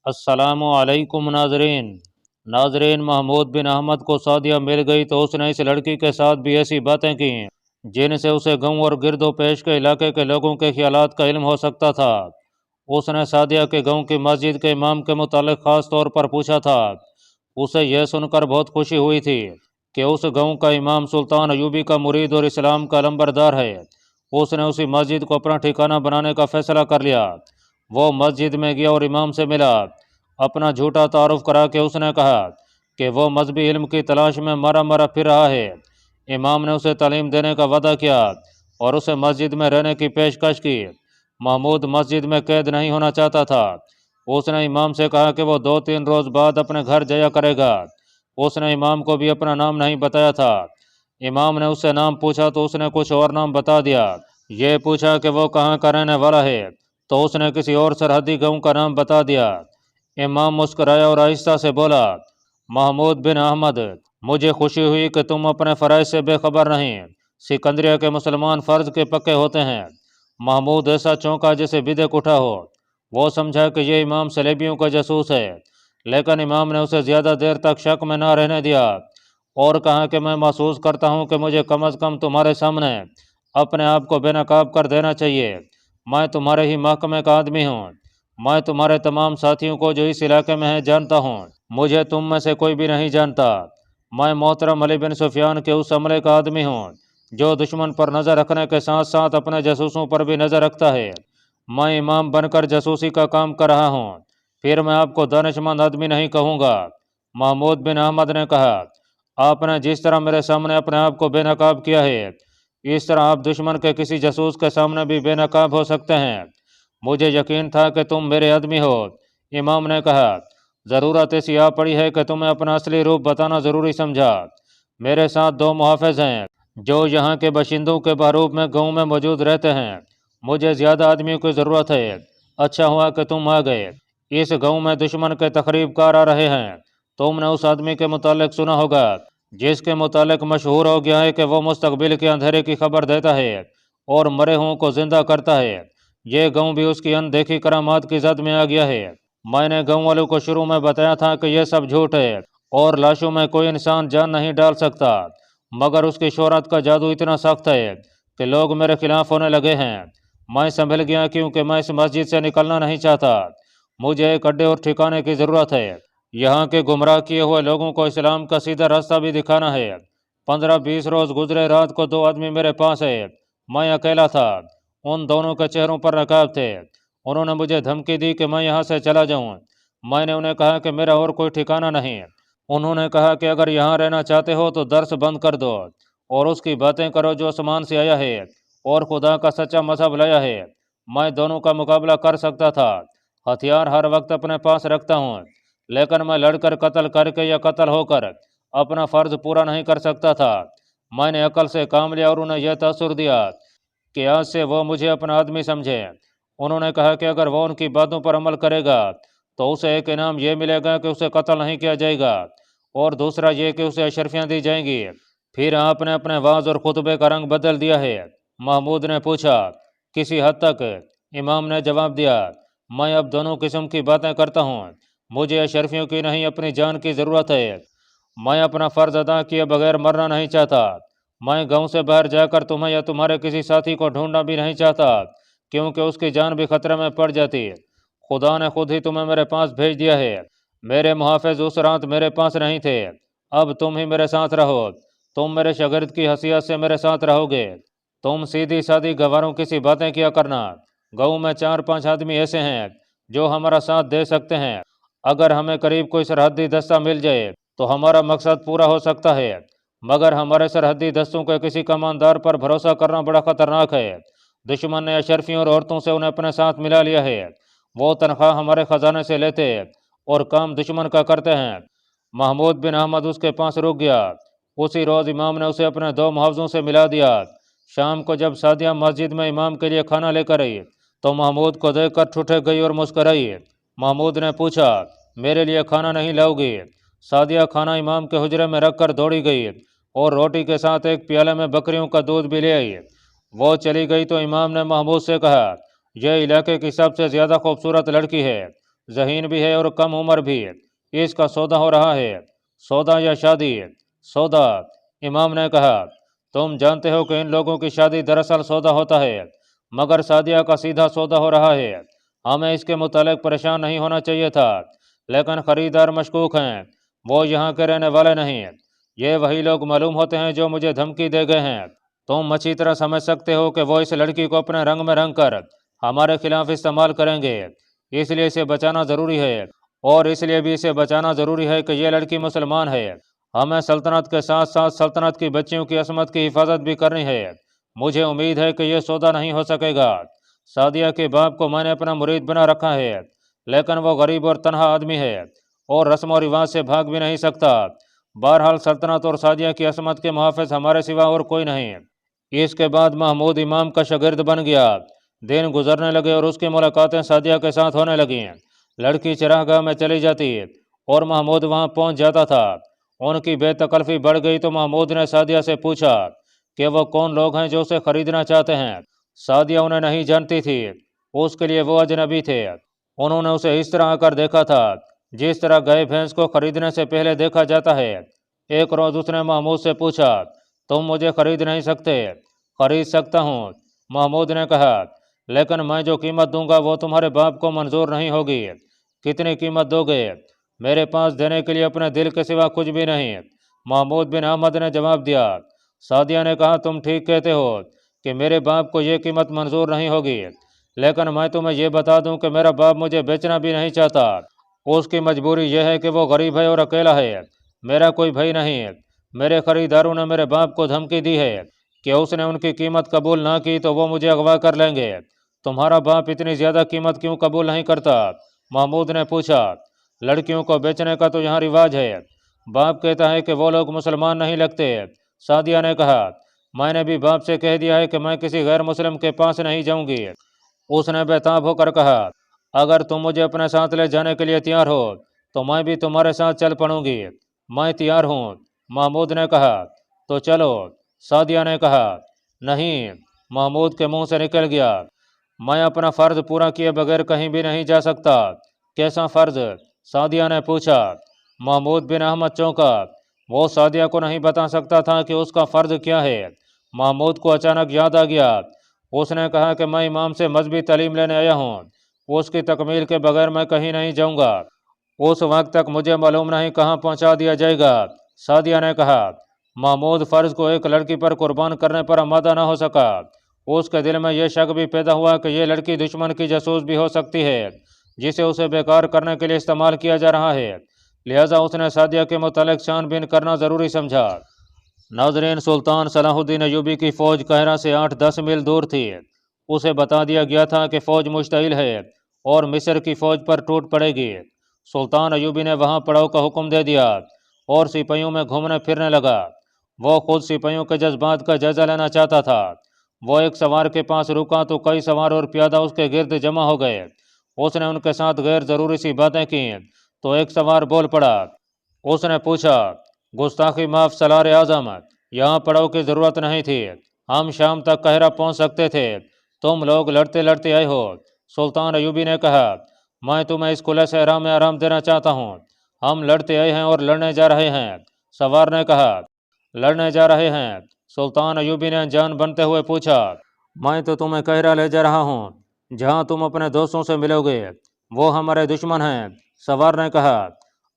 السلام علیکم ناظرین محمود بن احمد کو سعدیہ مل گئی تو اس نے اس لڑکی کے ساتھ بھی ایسی باتیں کی جن سے اسے گاؤں اور گرد و پیش کے علاقے کے لوگوں کے خیالات کا علم ہو سکتا تھا۔ اس نے سعدیہ کے گاؤں کی مسجد کے امام کے متعلق خاص طور پر پوچھا تھا۔ اسے یہ سن کر بہت خوشی ہوئی تھی کہ اس گاؤں کا امام سلطان ایوبی کا مرید اور اسلام کا لمبردار ہے۔ اس نے اسی مسجد کو اپنا ٹھکانہ بنانے کا فیصلہ کر لیا۔ وہ مسجد میں گیا اور امام سے ملا۔ اپنا جھوٹا تعارف کرا کے اس نے کہا کہ وہ مذہبی علم کی تلاش میں مرا مرا پھر رہا ہے۔ امام نے اسے تعلیم دینے کا وعدہ کیا اور اسے مسجد میں رہنے کی پیشکش کی۔ محمود مسجد میں قید نہیں ہونا چاہتا تھا۔ اس نے امام سے کہا کہ وہ 2-3 روز بعد اپنے گھر جایا کرے گا۔ اس نے امام کو بھی اپنا نام نہیں بتایا تھا۔ امام نے اس سے نام پوچھا تو اس نے کچھ اور نام بتا دیا۔ یہ پوچھا کہ وہ کہاں کا رہنے والا ہے تو اس نے کسی اور سرحدی گاؤں کا نام بتا دیا۔ امام مسکرایا اور آہستہ سے بولا، محمود بن احمد، مجھے خوشی ہوئی کہ تم اپنے فرائض سے بے خبر نہیں۔ سکندریہ کے مسلمان فرض کے پکے ہوتے ہیں۔ محمود ایسا چونکا جیسے بدک اٹھا ہو۔ وہ سمجھا کہ یہ امام صلیبیوں کا جاسوس ہے، لیکن امام نے اسے زیادہ دیر تک شک میں نہ رہنے دیا اور کہا کہ میں محسوس کرتا ہوں کہ مجھے کم از کم تمہارے سامنے اپنے آپ کو بے نقاب کر دینا چاہیے۔ میں تمہارے ہی محکمے کا آدمی ہوں۔ میں تمہارے تمام ساتھیوں کو جو اس علاقے میں ہیں جانتا ہوں۔ مجھے تم میں سے کوئی بھی نہیں جانتا۔ میں محترم علی بن سفیان کے اس عملے کا آدمی ہوں جو دشمن پر نظر رکھنے کے ساتھ ساتھ اپنے جاسوسوں پر بھی نظر رکھتا ہے۔ میں امام بن کر جاسوسی کا کام کر رہا ہوں، پھر میں آپ کو دانش مند آدمی نہیں کہوں گا۔ محمود بن احمد نے کہا، آپ نے جس طرح میرے سامنے اپنے آپ کو بے نقاب کیا ہے، اس طرح آپ دشمن کے کسی جاسوس کے سامنے بھی بے نقاب ہو سکتے ہیں۔ مجھے یقین تھا کہ تم میرے آدمی ہو۔ امام نے کہا، ضرورت ایسی آ پڑی ہے کہ تمہیں اپنا اصلی روپ بتانا ضروری سمجھا۔ میرے ساتھ 2 محافظ ہیں جو یہاں کے باشندوں کے بحروب میں گاؤں میں موجود رہتے ہیں۔ مجھے زیادہ آدمیوں کی ضرورت ہے۔ اچھا ہوا کہ تم آ گئے۔ اس گاؤں میں دشمن کے تخریب کار آ رہے ہیں۔ تم نے اس آدمی کے متعلق سنا ہوگا جس کے متعلق مشہور ہو گیا ہے کہ وہ مستقبل کے اندھیرے کی خبر دیتا ہے اور مرے ہوں کو زندہ کرتا ہے۔ یہ گاؤں بھی اس کی اندیکھی کرامات کی زد میں آ گیا ہے۔ میں نے گاؤں والوں کو شروع میں بتایا تھا کہ یہ سب جھوٹ ہے اور لاشوں میں کوئی انسان جان نہیں ڈال سکتا، مگر اس کی شہرت کا جادو اتنا سخت ہے کہ لوگ میرے خلاف ہونے لگے ہیں۔ میں سنبھل گیا کیونکہ میں اس مسجد سے نکلنا نہیں چاہتا۔ مجھے ایک اڈے اور ٹھکانے کی ضرورت ہے۔ یہاں کے گمراہ کیے ہوئے لوگوں کو اسلام کا سیدھا راستہ بھی دکھانا ہے۔ 15-20 روز گزرے، رات کو 2 آدمی میرے پاس ہے۔ میں اکیلا تھا۔ ان دونوں کے چہروں پر نقاب تھے۔ انہوں نے مجھے دھمکی دی کہ میں یہاں سے چلا جاؤں۔ میں نے انہیں کہا کہ میرا اور کوئی ٹھکانہ نہیں۔ انہوں نے کہا کہ اگر یہاں رہنا چاہتے ہو تو درس بند کر دو اور اس کی باتیں کرو جو آسمان سے آیا ہے اور خدا کا سچا مذہب لایا ہے۔ میں دونوں کا مقابلہ کر سکتا تھا۔ ہتھیار ہر وقت اپنے پاس رکھتا ہوں، لیکن میں لڑ کر قتل کر کے یا قتل ہو کر اپنا فرض پورا نہیں کر سکتا تھا۔ میں نے عقل سے کام لیا اور انہیں یہ تاثر دیا کہ آج سے وہ مجھے اپنا آدمی سمجھے۔ انہوں نے کہا کہ اگر وہ ان کی باتوں پر عمل کرے گا تو اسے ایک انعام یہ ملے گا کہ اسے قتل نہیں کیا جائے گا، اور دوسرا یہ کہ اسے اشرفیاں دی جائیں گی۔ پھر آپ نے اپنے وعظ اور خطبے کا رنگ بدل دیا ہے۔ محمود نے پوچھا، کسی حد تک؟ امام نے جواب دیا، میں اب دونوں قسم کی باتیں کرتا ہوں۔ مجھے اشرفیوں کی نہیں، اپنی جان کی ضرورت ہے۔ میں اپنا فرض ادا کیے بغیر مرنا نہیں چاہتا۔ میں گاؤں سے باہر جا کر تمہیں یا تمہارے کسی ساتھی کو ڈھونڈنا بھی نہیں چاہتا، کیونکہ اس کی جان بھی خطرے میں پڑ جاتی۔ خدا نے خود ہی تمہیں میرے پاس بھیج دیا ہے۔ میرے محافظ اس رات میرے پاس نہیں تھے۔ اب تم ہی میرے ساتھ رہو۔ تم میرے شاگرد کی حیثیت سے میرے ساتھ رہو گے۔ تم سیدھی سادی گواروں کی سی باتیں کیا کرنا۔ گاؤں میں 4-5 آدمی ایسے ہیں جو ہمارا ساتھ دے سکتے ہیں۔ اگر ہمیں قریب کوئی سرحدی دستہ مل جائے تو ہمارا مقصد پورا ہو سکتا ہے، مگر ہمارے سرحدی دستوں کے کسی کماندار پر بھروسہ کرنا بڑا خطرناک ہے۔ دشمن نے اشرفیوں اور عورتوں سے انہیں اپنے ساتھ ملا لیا ہے۔ وہ تنخواہ ہمارے خزانے سے لیتے اور کام دشمن کا کرتے ہیں۔ محمود بن احمد اس کے پاس رک گیا۔ اسی روز امام نے اسے اپنے 2 محافظوں سے ملا دیا۔ شام کو جب سعدیہ مسجد میں امام کے لیے کھانا لے کر آئی تو محمود کو دیکھ کر ٹھٹک گئی اور مسکرائی۔ محمود نے پوچھا، میرے لیے کھانا نہیں لاؤ گی؟ سعدیہ کھانا امام کے حجرے میں رکھ کر دوڑی گئی اور روٹی کے ساتھ ایک پیالے میں بکریوں کا دودھ بھی لے آئی۔ وہ چلی گئی تو امام نے محمود سے کہا، یہ علاقے کی سب سے زیادہ خوبصورت لڑکی ہے۔ ذہین بھی ہے اور کم عمر بھی، اس کا سودا ہو رہا ہے۔ سودا یا شادی؟ سودا۔ امام نے کہا، تم جانتے ہو کہ ان لوگوں کی شادی دراصل سودا ہوتا ہے، مگر سعدیہ کا سیدھا سودا ہو رہا ہے۔ ہمیں اس کے متعلق پریشان نہیں ہونا چاہیے تھا، لیکن خریدار مشکوک ہیں، وہ یہاں کے رہنے والے نہیں۔ یہ وہی لوگ معلوم ہوتے ہیں جو مجھے دھمکی دے گئے ہیں۔ تم اچھی طرح سمجھ سکتے ہو کہ وہ اس لڑکی کو اپنے رنگ میں رنگ کر ہمارے خلاف استعمال کریں گے، اس لیے اسے بچانا ضروری ہے، اور اس لیے بھی اسے بچانا ضروری ہے کہ یہ لڑکی مسلمان ہے۔ ہمیں سلطنت کے ساتھ ساتھ سلطنت کی بچیوں کی عصمت کی حفاظت بھی کرنی ہے۔ مجھے امید ہے کہ یہ سودا نہیں ہو سکے گا۔ سعدیہ کے باپ کو میں نے اپنا مرید بنا رکھا ہے، لیکن وہ غریب اور تنہا آدمی ہے اور رسم و رواج سے بھاگ بھی نہیں سکتا۔ بہرحال سلطنت اور سعدیہ کی عصمت کے محافظ ہمارے سوا اور کوئی نہیں۔ اس کے بعد محمود امام کا شاگرد بن گیا۔ دن گزرنے لگے اور اس کی ملاقاتیں سعدیہ کے ساتھ ہونے لگیں۔ لڑکی چراہ گاہ میں چلی جاتی اور محمود وہاں پہنچ جاتا تھا۔ ان کی بے تکلفی بڑھ گئی تو محمود نے سعدیہ سے پوچھا کہ وہ کون لوگ ہیں جو اسے خریدنا چاہتے ہیں۔ سعدیہ انہیں نہیں جانتی تھی، اس کے لیے وہ اجنبی تھے۔ انہوں نے اسے اس طرح آ کر دیکھا تھا جس طرح گائے بھینس کو خریدنے سے پہلے دیکھا جاتا ہے۔ ایک روز اس نے محمود سے پوچھا، تم مجھے خرید نہیں سکتے؟ خرید سکتا ہوں، محمود نے کہا، لیکن میں جو قیمت دوں گا وہ تمہارے باپ کو منظور نہیں ہوگی۔ کتنی قیمت دو گے؟ میرے پاس دینے کے لیے اپنے دل کے سوا کچھ بھی نہیں، محمود بن احمد نے جواب دیا۔ سعدیہ نے کہا، تم ٹھیک کہتے ہو کہ میرے باپ کو یہ قیمت منظور نہیں ہوگی، لیکن میں تمہیں یہ بتا دوں کہ میرا باپ مجھے بیچنا بھی نہیں چاہتا۔ اس کی مجبوری یہ ہے کہ وہ غریب ہے اور اکیلا ہے، میرا کوئی بھائی نہیں۔ میرے خریداروں نے میرے باپ کو دھمکی دی ہے کہ اس نے ان کی قیمت قبول نہ کی تو وہ مجھے اغوا کر لیں گے۔ تمہارا باپ اتنی زیادہ قیمت کیوں قبول نہیں کرتا؟ محمود نے پوچھا۔ لڑکیوں کو بیچنے کا تو یہاں رواج ہے، باپ کہتا ہے کہ وہ لوگ مسلمان نہیں لگتے۔ سعدیہ نے کہا، میں نے بھی باپ سے کہہ دیا ہے کہ میں کسی غیر مسلم کے پاس نہیں جاؤں گی۔ اس نے بےتاب ہو کر کہا، اگر تم مجھے اپنے ساتھ لے جانے کے لیے تیار ہو تو میں بھی تمہارے ساتھ چل پڑوں گی۔ میں تیار ہوں، محمود نے کہا۔ تو چلو، سعدیہ نے کہا۔ نہیں، محمود کے منہ سے نکل گیا، میں اپنا فرض پورا کیے بغیر کہیں بھی نہیں جا سکتا۔ کیسا فرض؟ سعدیہ نے پوچھا۔ محمود بن احمد چونکا، وہ سعدیہ کو نہیں بتا سکتا تھا کہ اس کا فرض کیا ہے۔ محمود کو اچانک یاد آ گیا، اس نے کہا کہ میں امام سے مذہبی تعلیم لینے آیا ہوں، اس کی تکمیل کے بغیر میں کہیں نہیں جاؤں گا، اس وقت تک مجھے معلوم نہیں کہاں پہنچا دیا جائے گا۔ سعدیہ نے کہا۔ محمود فرض کو ایک لڑکی پر قربان کرنے پر آمادہ نہ ہو سکا۔ اس کے دل میں یہ شک بھی پیدا ہوا کہ یہ لڑکی دشمن کی جاسوس بھی ہو سکتی ہے جسے اسے بیکار کرنے کے لیے استعمال کیا جا رہا ہے، لہذا اس نے سعدیہ کے متعلق چھان بین کرنا ضروری سمجھا۔ ناظرین، سلطان صلاح الدین ایوبی کی فوج قاہرہ سے 8-10 میل دور تھی۔ اسے بتا دیا گیا تھا کہ فوج مشتعل ہے اور مصر کی فوج پر ٹوٹ پڑے گی۔ سلطان ایوبی نے وہاں پڑاؤ کا حکم دے دیا اور سپاہیوں میں گھومنے پھرنے لگا۔ وہ خود سپاہیوں کے جذبات کا جائزہ لینا چاہتا تھا۔ وہ ایک سوار کے پاس رکا تو کئی سوار اور پیادہ اس کے گرد جمع ہو گئے۔ اس نے ان کے ساتھ غیر ضروری سی باتیں کیں تو ایک سوار بول پڑا۔ اس نے پوچھا، گستاخی معاف سالار اعظم، یہاں پڑاؤ کی ضرورت نہیں تھی، ہم شام تک قاہرہ پہنچ سکتے تھے، تم لوگ لڑتے لڑتے آئے ہو۔ سلطان ایوبی نے کہا، میں تمہیں اس کھلے صحرا میں آرام دینا چاہتا ہوں، ہم لڑتے آئے ہیں اور لڑنے جا رہے ہیں۔ سوار نے کہا، لڑنے جا رہے ہیں؟ سلطان ایوبی نے انجان بنتے ہوئے پوچھا، میں تو تمہیں قاہرہ لے جا رہا ہوں جہاں تم اپنے دوستوں سے ملو گے، وہ ہمارے دشمن ہیں۔ سوار نے کہا،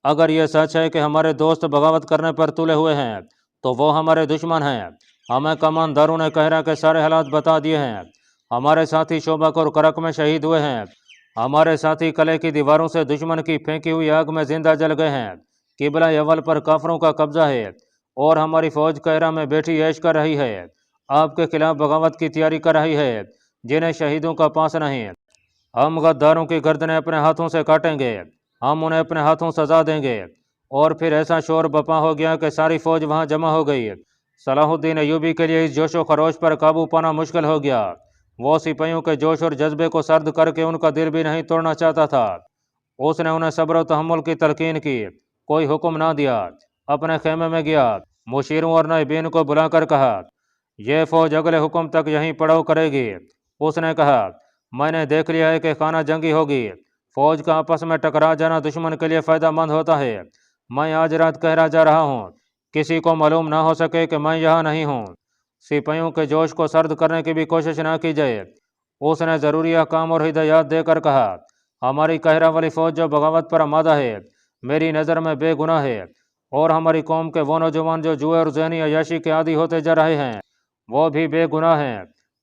اگر یہ سچ ہے کہ ہمارے دوست بغاوت کرنے پر تلے ہوئے ہیں تو وہ ہمارے دشمن ہیں۔ ہمیں کمانداروں نے قاہرہ کے سارے حالات بتا دیے ہیں، ہمارے ساتھی شوبک اور کرک میں شہید ہوئے ہیں، ہمارے ساتھی قلعے کی دیواروں سے دشمن کی پھینکی ہوئی آگ میں زندہ جل گئے ہیں، قبلہ اول پر کافروں کا قبضہ ہے اور ہماری فوج قاہرہ میں بیٹھی عیش کر رہی ہے، آپ کے خلاف بغاوت کی تیاری کر رہی ہے، جنہیں شہیدوں کا پاس نہیں۔ ہم غداروں کی گردنیں اپنے ہاتھوں سے کاٹیں گے، ہم انہیں اپنے ہاتھوں سزا دیں گے۔ اور پھر ایسا شور بپا ہو گیا کہ ساری فوج وہاں جمع ہو گئی۔ صلاح الدین ایوبی کے لیے اس جوش و خروش پر قابو پانا مشکل ہو گیا۔ وہ سپاہیوں کے جوش اور جذبے کو سرد کر کے ان کا دل بھی نہیں توڑنا چاہتا تھا۔ اس نے انہیں صبر و تحمل کی تلقین کی، کوئی حکم نہ دیا، اپنے خیمے میں گیا، مشیروں اور نائبین کو بلا کر کہا، یہ فوج اگلے حکم تک یہیں پڑاؤ کرے گی۔ اس نے کہا، میں نے دیکھ لیا ہے کہ خانہ جنگی ہوگی، فوج کا آپس میں ٹکرا جانا دشمن کے لیے فائدہ مند ہوتا ہے۔ میں آج رات کہہ جا رہا ہوں، کسی کو معلوم نہ ہو سکے کہ میں یہاں نہیں ہوں۔ سپاہیوں کے جوش کو سرد کرنے کی بھی کوشش نہ کی جائے۔ اس نے ضروری احکام اور ہدایات دے کر کہا، ہماری قاہرہ والی فوج جو بغاوت پر آمادہ ہے، میری نظر میں بے گناہ ہے، اور ہماری قوم کے وہ نوجوان جو جوئے اور ذہنی عیاشی کے عادی ہوتے جا رہے ہیں، وہ بھی بے گناہ ہیں۔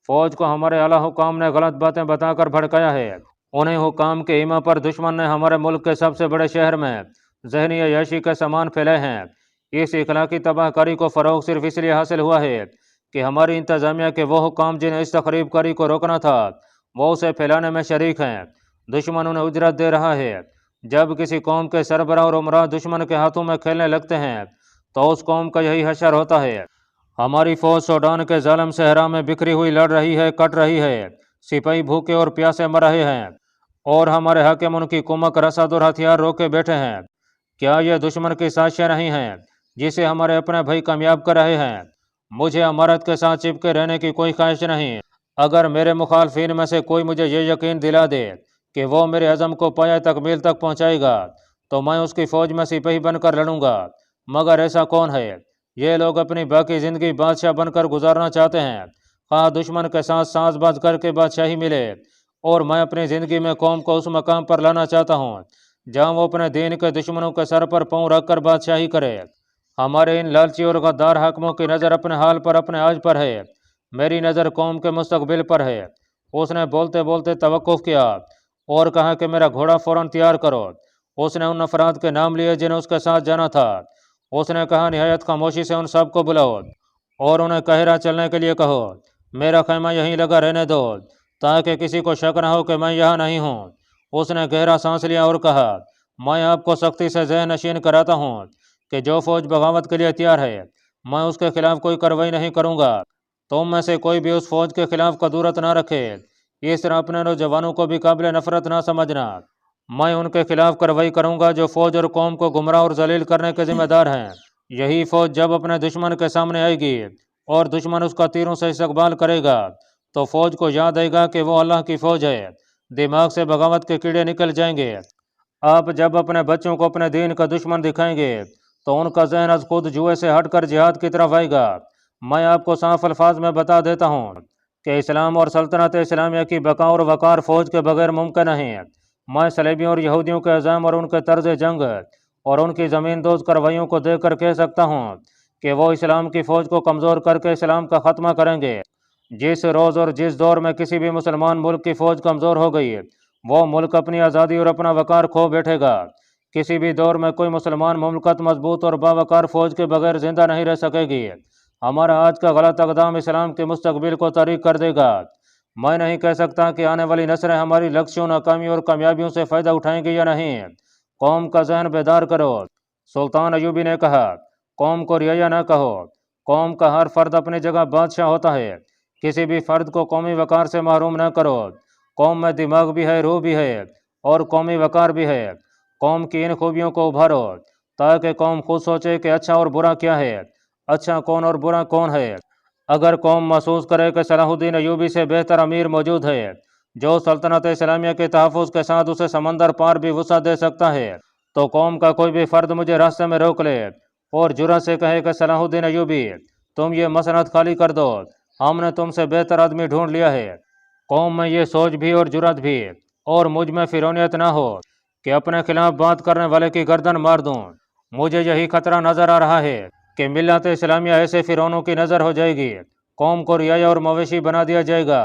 فوج کو ہمارے اعلیٰ حکام نے غلط باتیں بتا کر بھڑکایا ہے۔ انہیں حکام کے ایما پر دشمن نے ہمارے ملک کے سب سے بڑے شہر میں ذہنی عیاشی کے سامان پھیلے ہیں۔ اس اخلاقی تباہ کاری کو فروغ صرف اس لیے حاصل ہوا ہے کہ ہماری انتظامیہ کے وہ حکام جنہیں اس تخریب کاری کو روکنا تھا، وہ اسے پھیلانے میں شریک ہیں۔ دشمن انہیں اجرت دے رہا ہے۔ جب کسی قوم کے سربراہ اور امراء دشمن کے ہاتھوں میں کھیلنے لگتے ہیں تو اس قوم کا یہی حشر ہوتا ہے۔ ہماری فوج سوڈان کے ظالم صحرا میں بکھری ہوئی لڑ رہی ہے، کٹ رہی ہے، سپاہی بھوکے اور پیاسے مر رہے ہیں، اور ہمارے حاکم ان کی کمک رسد اور ہتھیار روکے بیٹھے ہیں۔ کیا یہ دشمن کی سازشیں نہیں ہیں جسے ہمارے اپنے بھائی کامیاب کر رہے ہیں؟ مجھے امارت کے ساتھ چپکے رہنے کی کوئی خواہش نہیں۔ اگر میرے مخالفین میں سے کوئی مجھے یہ یقین دلا دے کہ وہ میرے عزم کو پایہ تکمیل تک پہنچائے گا تو میں اس کی فوج میں سپاہی بن کر لڑوں گا۔ مگر ایسا کون ہے؟ یہ لوگ اپنی باقی زندگی بادشاہ بن کر گزارنا چاہتے ہیں، خواہ دشمن کے ساتھ ساز باز کر کے بادشاہی ملے، اور میں اپنی زندگی میں قوم کو اس مقام پر لانا چاہتا ہوں جہاں وہ اپنے دین کے دشمنوں کے سر پر پاؤں رکھ کر بادشاہی کرے۔ ہمارے ان لالچی اور غدار حاکموں کی نظر اپنے حال پر، اپنے آج پر ہے، میری نظر قوم کے مستقبل پر ہے۔ اس نے بولتے بولتے توقف کیا اور کہا کہ میرا گھوڑا فوراً تیار کرو۔ اس نے ان افراد کے نام لیے جنہیں اس کے ساتھ جانا تھا۔ اس نے کہا، نہایت خاموشی سے ان سب کو بلاؤ اور انہیں قاہرہ چلنے کے لیے کہو۔ میرا خیمہ یہیں لگا رہنے دو تاکہ کسی کو شک نہ ہو کہ میں یہاں نہیں ہوں۔ اس نے گہرا سانس لیا اور کہا، میں آپ کو سختی سے ذہن نشین کراتا ہوں کہ جو فوج بغاوت کے لیے تیار ہے، میں اس کے خلاف کوئی کارروائی نہیں کروں گا۔ تم میں سے کوئی بھی اس فوج کے خلاف کدورت نہ رکھے، اس طرح اپنے نوجوانوں کو بھی قابل نفرت نہ سمجھنا۔ میں ان کے خلاف کارروائی کروں گا جو فوج اور قوم کو گمراہ اور ذلیل کرنے کے ذمہ دار ہیں۔ یہی فوج جب اپنے دشمن کے سامنے آئے گی اور دشمن اس کا تیروں سے استقبال کرے گا تو فوج کو یاد آئے گا کہ وہ اللہ کی فوج ہے، دماغ سے بغاوت کے کیڑے نکل جائیں گے۔ آپ جب اپنے بچوں کو اپنے دین کا دشمن دکھائیں گے تو ان کا ذہن از خود جوئے سے ہٹ کر جہاد کی طرف آئے گا۔ میں آپ کو صاف الفاظ میں بتا دیتا ہوں کہ اسلام اور سلطنت اسلامیہ کی بقا اور وقار فوج کے بغیر ممکن نہیں۔ میں صلیبیوں اور یہودیوں کے عزائم اور ان کے طرز جنگ اور ان کی زمین دوز کارروائیوں کو دیکھ کر کہہ سکتا ہوں کہ وہ اسلام کی فوج کو کمزور کر کے اسلام کا خاتمہ کریں گے۔ جس روز اور جس دور میں کسی بھی مسلمان ملک کی فوج کمزور ہو گئی، وہ ملک اپنی آزادی اور اپنا وقار کھو بیٹھے گا۔ کسی بھی دور میں کوئی مسلمان مملکت مضبوط اور باوقار فوج کے بغیر زندہ نہیں رہ سکے گی۔ ہمارا آج کا غلط اقدام اسلام کے مستقبل کو تاریک کر دے گا۔ میں نہیں کہہ سکتا کہ آنے والی نسلیں ہماری لکشوں، ناکامیوں اور کامیابیوں سے فائدہ اٹھائیں گی یا نہیں۔ قوم کا ذہن بیدار کرو۔ سلطان ایوبی نے کہا، قوم کو رعایا نہ کہو۔ قوم کا ہر فرد اپنی جگہ بادشاہ ہوتا ہے، کسی بھی فرد کو قومی وقار سے محروم نہ کرو۔ قوم میں دماغ بھی ہے، روح بھی ہے، اور قومی وقار بھی ہے۔ قوم کی ان خوبیوں کو ابھارو تاکہ قوم خود سوچے کہ اچھا اور برا کیا ہے، اچھا کون اور برا کون ہے۔ اگر قوم محسوس کرے کہ صلاح الدین ایوبی سے بہتر امیر موجود ہے جو سلطنت اسلامیہ کے تحفظ کے ساتھ اسے سمندر پار بھی وسعت دے سکتا ہے، تو قوم کا کوئی بھی فرد مجھے راستے میں روک لے اور جرأت سے کہے کہ صلاح الدین ایوبی، تم یہ مسند خالی کر دو، ہم نے تم سے بہتر آدمی ڈھونڈ لیا ہے۔ قوم میں یہ سوچ بھی اور جرأت بھی اور مجھ میں فرونیت نہ ہو کہ اپنے خلاف بات کرنے والے کی گردن مار دوں۔ مجھے یہی خطرہ نظر آ رہا ہے کہ ملت اسلامیہ ایسے فرعونوں کی نظر ہو جائے گی، قوم کو رعایا اور مویشی بنا دیا جائے گا،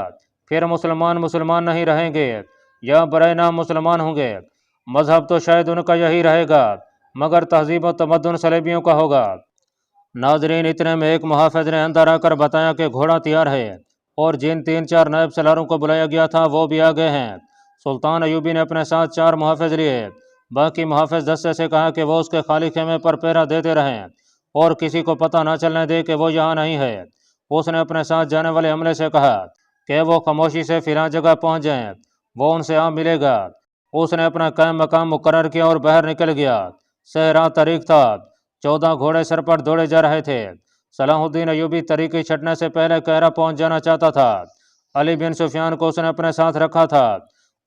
پھر مسلمان نہیں رہیں گے یا برائے نام مسلمان ہوں گے۔ مذہب تو شاید ان کا یہی رہے گا، مگر تہذیب و تمدن صلیبیوں کا ہوگا۔ ناظرین، اتنے میں ایک محافظ نے اندر آ کر بتایا کہ گھوڑا تیار ہے اور جن 3-4 نائب سالاروں کو بلایا گیا تھا وہ بھی آ گئے ہیں۔ سلطان ایوبی نے اپنے ساتھ 4 محافظ لیے۔ باقی محافظ دستے سے کہا کہ وہ اس کے خالی خیمے پر پہرا دیتے رہیں اور کسی کو پتہ نہ چلنے دے کہ وہ یہاں نہیں ہے۔ اس نے اپنے ساتھ جانے والے عملے سے کہا کہ وہ خاموشی سے فلاں جگہ پہنچ جائیں، وہ ان سے آ ملے گا۔ اس نے اپنا قائم مقام مقرر کیا اور باہر نکل گیا۔ صحرا طریق تھا، 14 گھوڑے سر پر دوڑے جا رہے تھے۔ صلاح الدین ایوبی طریقی چھٹنے سے پہلے قاہرہ پہنچ جانا چاہتا تھا۔ علی بن سفیان کو اس نے اپنے ساتھ رکھا تھا۔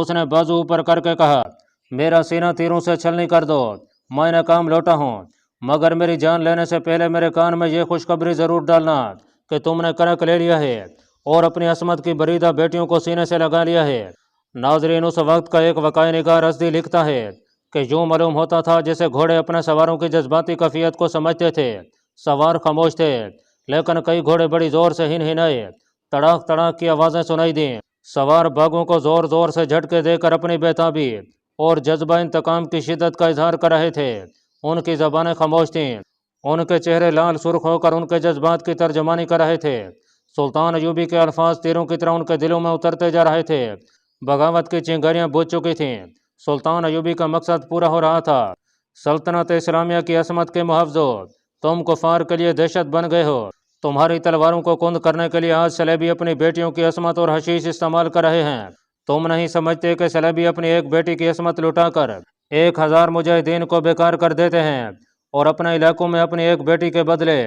اس نے بازو اوپر کر کے کہا، میرا سینہ تیروں سے چھلنی کر دو، میں ناکام لوٹا ہوں، مگر میری جان لینے سے پہلے میرے کان میں یہ خوشخبری ضرور ڈالنا کہ تم نے کرک لے لیا ہے اور اپنی عصمت کی بریدہ بیٹیوں کو سینے سے لگا لیا ہے۔ ناظرین، اس وقت کا ایک وقائع نگار ازدی لکھتا ہے کہ یوں معلوم ہوتا تھا جیسے گھوڑے اپنے سواروں کی جذباتی کیفیت کو سمجھتے تھے۔ سوار خاموش تھے، لیکن کئی گھوڑے بڑی زور سے ہنہنائے، تڑاک تڑاک کی آوازیں سنائی دیں۔ سوار باغوں کو زور زور سے جھٹکے دے کر اپنی بےتابی اور جذبہ انتقام کی شدت کا اظہار کر رہے تھے۔ ان کی زبانیں خاموش تھیں، ان کے چہرے لال سرخ ہو کر ان کے جذبات کی ترجمانی کر رہے تھے۔ سلطان ایوبی کے الفاظ تیروں کی طرح ان کے دلوں میں اترتے جا رہے تھے۔ بغاوت کی چنگاریاں بجھ چکی تھیں، سلطان ایوبی کا مقصد پورا ہو رہا تھا۔ سلطنت اسلامیہ کی عصمت کے محافظو، تم کفار کے لیے دہشت بن گئے ہو۔ تمہاری تلواروں کو کند کرنے کے لیے آج صلیبی اپنی بیٹیوں کی عصمت اور حشیش استعمال کر رہے ہیں۔ تم نہیں سمجھتے کہ صلیبی اپنی ایک بیٹی کی عصمت لٹا کر 1000 مجاہدین کو بیکار کر دیتے ہیں اور اپنے علاقوں میں اپنی ایک بیٹی کے بدلے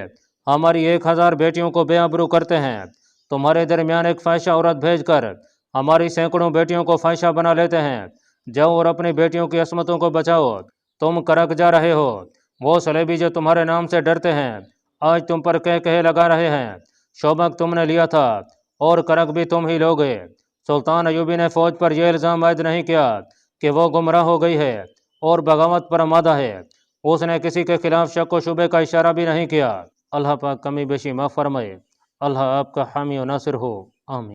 ہماری 1000 بیٹیوں کو بے آبرو کرتے ہیں۔ تمہارے درمیان ایک فاحشہ عورت بھیج کر ہماری سینکڑوں بیٹیوں کو فاحشہ بنا لیتے ہیں۔ جاؤ اور اپنی بیٹیوں کی عصمتوں کو بچاؤ، تم کرک جا رہے ہو۔ وہ صلیبی جو تمہارے نام سے ڈرتے ہیں آج تم پر کہے لگا رہے ہیں۔ شوبک تم نے لیا تھا اور کرک بھی تم ہی لوگے۔ سلطان ایوبی نے فوج پر یہ الزام عائد نہیں کیا کہ وہ گمراہ ہو گئی ہے اور بغاوت پر آمادہ ہے۔ اس نے کسی کے خلاف شک و شبے کا اشارہ بھی نہیں کیا۔ اللہ پاک کمی بیشی معاف فرمائے۔ اللہ آپ کا حامی و ناصر ہو، آمین۔